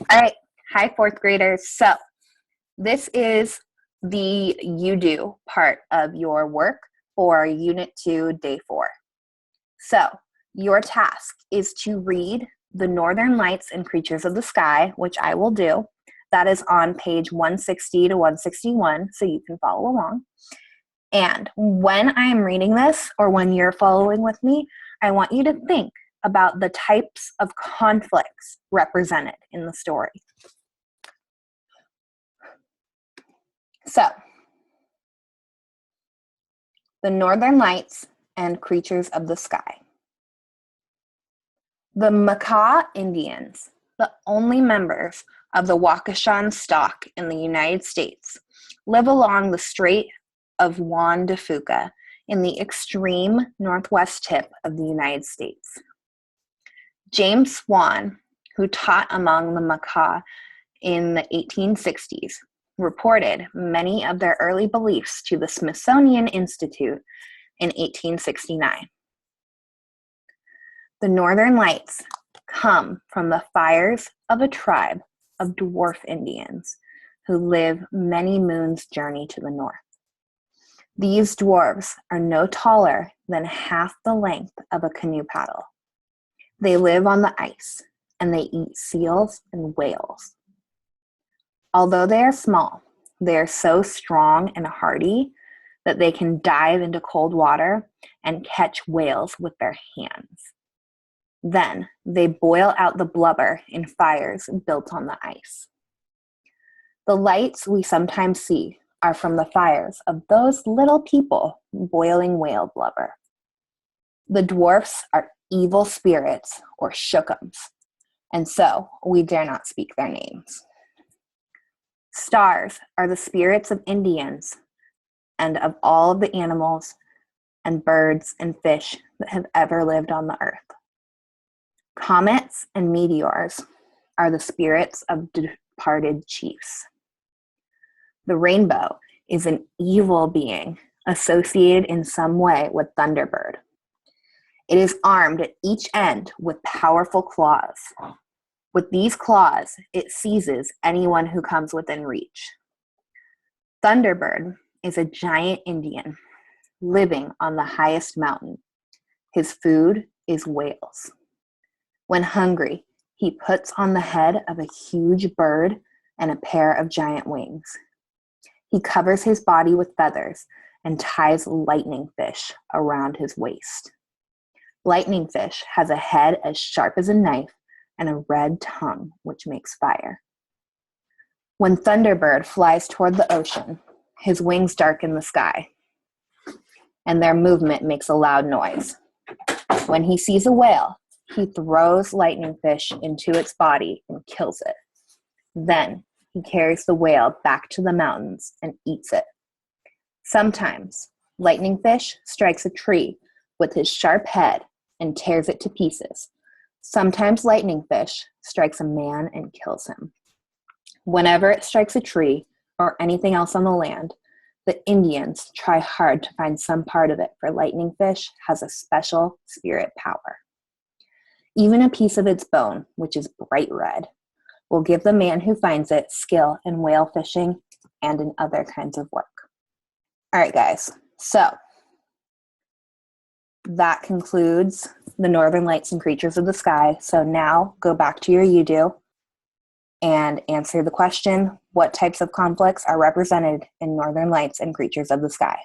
All right. Hi, fourth graders. So this is the you do part of your work for Unit 2, Day 4. So your task is to read The Northern Lights and Creatures of the Sky, which I will do. That is on page 160 to 161, so you can follow along. And when I am reading this, or when you're following with me, I want you to think about the types of conflicts represented in the story. So, the Northern Lights and Creatures of the Sky. The Makah Indians, the only members of the Wakashan stock in the United States, live along the Strait of Juan de Fuca in the extreme northwest tip of the United States. James Swan, who taught among the Makah in the 1860s, reported many of their early beliefs to the Smithsonian Institute in 1869. The Northern Lights come from the fires of a tribe of dwarf Indians who live many moons' journey to the north. These dwarves are no taller than half the length of a canoe paddle. They live on the ice, and they eat seals and whales. Although they are small, they are so strong and hardy that they can dive into cold water and catch whales with their hands. Then they boil out the blubber in fires built on the ice. The lights we sometimes see are from the fires of those little people boiling whale blubber. The dwarfs are evil spirits or shookums, and so we dare not speak their names. Stars are the spirits of Indians and of all of the animals and birds and fish that have ever lived on the earth. Comets and meteors are the spirits of departed chiefs. The rainbow is an evil being associated in some way with Thunderbird. It is armed at each end with powerful claws. With these claws, it seizes anyone who comes within reach. Thunderbird is a giant Indian living on the highest mountain. His food is whales. When hungry, he puts on the head of a huge bird and a pair of giant wings. He covers his body with feathers and ties lightning fish around his waist. Lightning fish has a head as sharp as a knife and a red tongue which makes fire. When Thunderbird flies toward the ocean, his wings darken the sky, and their movement makes a loud noise. When he sees a whale, he throws lightning fish into its body and kills it. Then he carries the whale back to the mountains and eats it. Sometimes lightning fish strikes a tree with his sharp head and tears it to pieces. Sometimes lightning fish strikes a man and kills him. Whenever it strikes a tree or anything else on the land, the Indians try hard to find some part of it, for lightning fish has a special spirit power. Even a piece of its bone, which is bright red, will give the man who finds it skill in whale fishing and in other kinds of work. All right, guys, so that concludes the Northern Lights and Creatures of the Sky. So now go back to your you do and answer the question, what types of conflicts are represented in Northern Lights and Creatures of the Sky?